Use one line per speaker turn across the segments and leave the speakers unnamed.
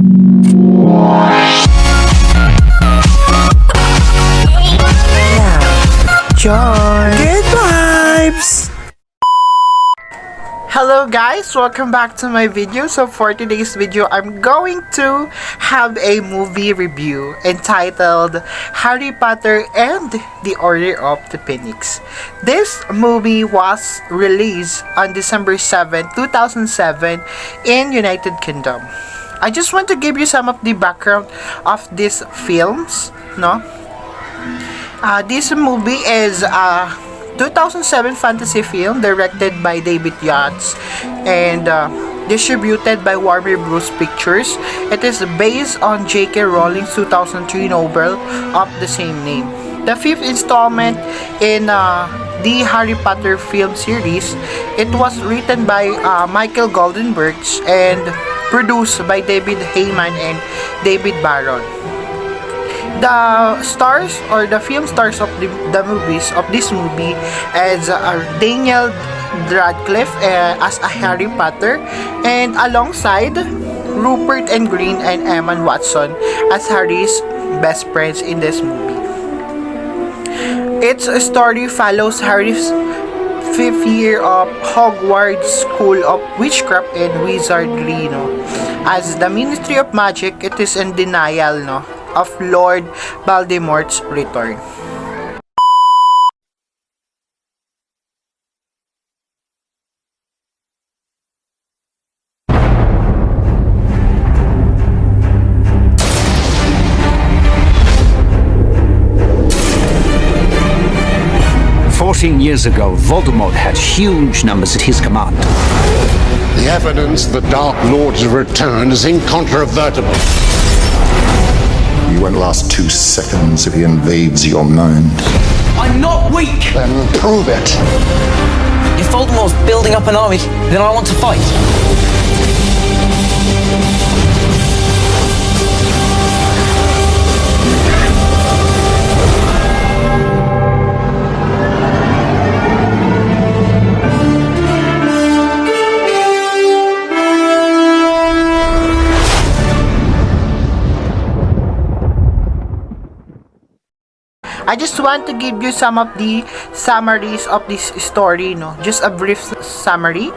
Joy. Good vibes! Hello guys, welcome back to my video. So for today's video, I'm going to have a movie review entitled Harry Potter and the Order of the Phoenix. This movie was released on December 7, 2007 in United Kingdom. I just want to give you some of the background of these films, no? This movie is a 2007 fantasy film directed by David Yates and distributed by Warner Bros. Pictures. It is based on J.K. Rowling's 2003 novel of the same name. The fifth installment in the Harry Potter film series. It was written by Michael Goldenberg and produced by David Heyman and David Barron. The stars or the film stars of the movies of this movie is Daniel Radcliffe as a Harry Potter, and alongside Rupert and Green and Emma Watson as Harry's best friends in this movie. Its story follows Harry's fifth year of Hogwarts School of Witchcraft and Wizardry, no? As the Ministry of Magic, it is in denial, no, of Lord Voldemort's return.
Years ago, Voldemort had huge numbers at his command.
The evidence the Dark Lord's return is incontrovertible.
You won't last 2 seconds if he invades your mind.
I'm not weak!
Then prove it.
If Voldemort's building up an army, then I want to fight.
I just want to give you some of the summaries of this story, no? Just a brief summary.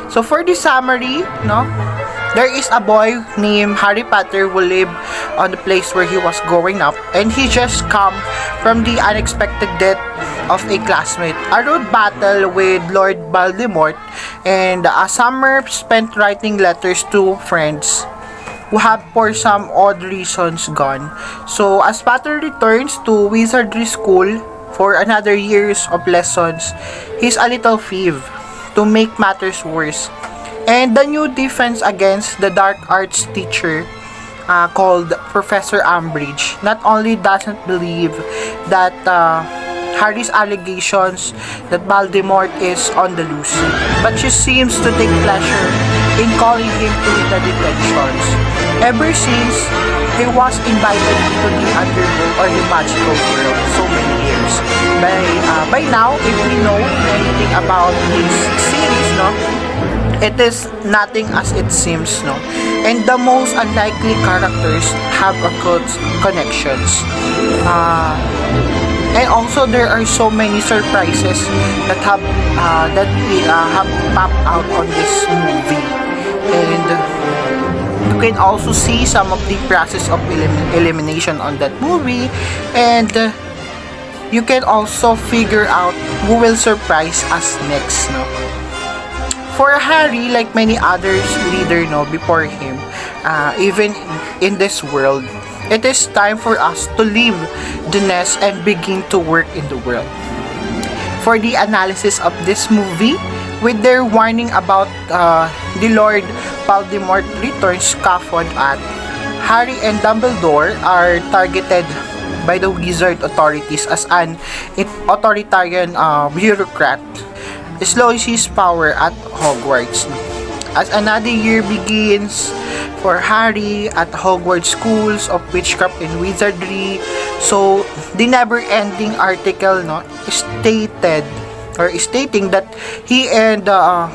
So for the summary, no? There is a boy named Harry Potter who lived on the place where he was growing up, and he just come from the unexpected death of a classmate. A rude battle with Lord Voldemort, and a summer spent writing letters to friends who have for some odd reasons gone. So as Potter returns to Wizardry School for another years of lessons, he's a little thief to make matters worse. And the new defense against the dark arts teacher called Professor Umbridge not only doesn't believe that Harry's allegations that Voldemort is on the loose, but she seems to take pleasure in calling him to the detentions. Ever since he was invited into the underworld or the magical world so many years. By now, if we know anything about this series, no, it is nothing as it seems, no. And the most unlikely characters have occult connections. And also there are so many surprises that have popped out on this movie. And you can also see some of the process of elimination on that movie, and you can also figure out who will surprise us next, no? For Harry, like many others leader, no, before him, even in this world, it is time for us to leave the nest and begin to work in the world. For the analysis of this movie, with their warning about the Lord Voldemort returns scoffed at, Harry and Dumbledore are targeted by the wizard authorities as an authoritarian bureaucrat slows his power at Hogwarts. As another year begins for Harry at Hogwarts Schools of Witchcraft and Wizardry, so the never-ending article, no, stating that he and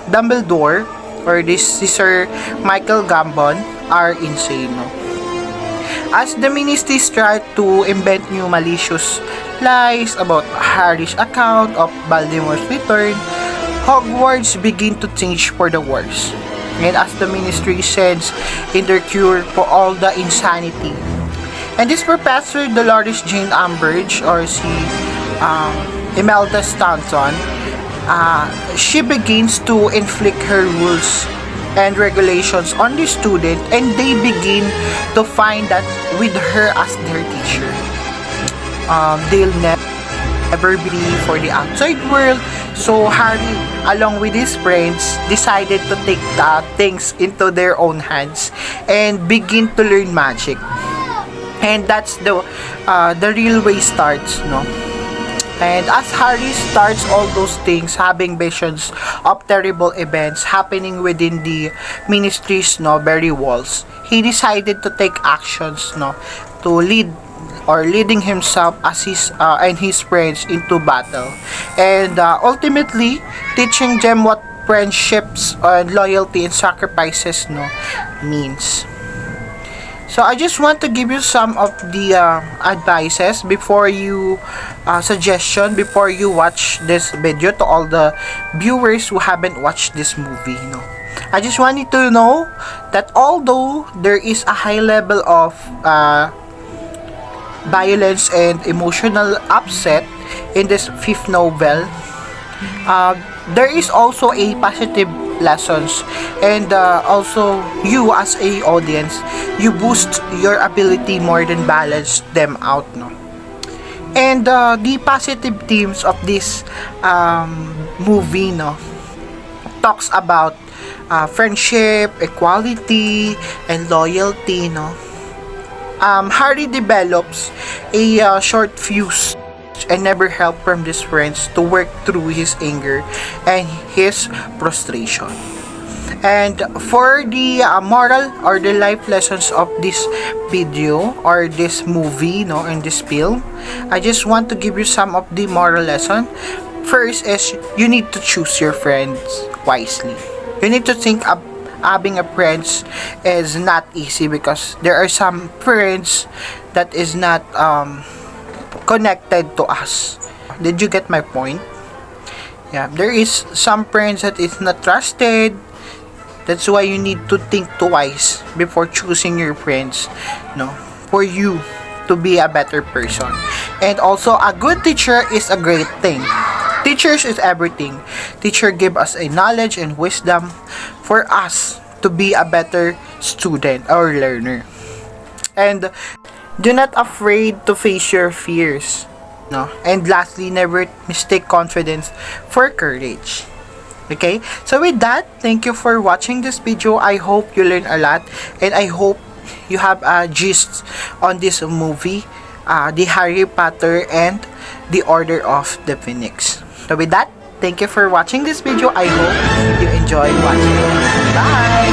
Dumbledore or this si Sir Michael Gambon are insane, no? As the ministries try to invent new malicious lies about Harry's account of Voldemort's return, Hogwarts begin to change for the worse. And as the ministry sends in their cure for all the insanity. And this Professor Dolores Jane Umbridge, or si Imelda Staunton, she begins to inflict her rules and regulations on the student, and they begin to find that with her as their teacher, they'll never be for the outside world. So Harry, along with his friends, decided to take things into their own hands and begin to learn magic. And that's the real way starts, no? And as Harry starts all those things, having visions of terrible events happening within the ministry's, no, very walls, he decided to take actions, no, to leading himself as his and his friends into battle, and ultimately teaching them what friendships and loyalty and sacrifices, no, means. So I just want to give you some of the advices before you suggestion before you watch this video, to all the viewers who haven't watched this movie, no. I just want you to know that although there is a high level of violence and emotional upset in this fifth novel, there is also a positive lessons, and also you as a audience, you boost your ability more than balance them out, no. And the positive themes of this movie, no, talks about friendship, equality, and loyalty, no. Harry develops a short fuse and never help from his friends to work through his anger and his frustration. And for the moral or the life lessons of this video or this movie, no, and this film, I just want to give you some of the moral lesson. First is you need to choose your friends wisely. You need to think of having a friends is not easy, because there are some friends that is not connected to us. Did you get my point? Yeah, there is some friends that is not trusted. That's why you need to think twice before choosing your friends, no, for you to be a better person. And also, a good teacher is a great thing. Teachers is everything. Teacher give us a knowledge and wisdom for us to be a better student or learner. And do not afraid to face your fears, no. And lastly, never mistake confidence for courage. Okay, so with that, thank you for watching this video. I hope you learn a lot, and I hope you have a gist on this movie, the Harry Potter and the Order of the Phoenix. So with that, thank you for watching this video. I hope you enjoy watching it. Bye!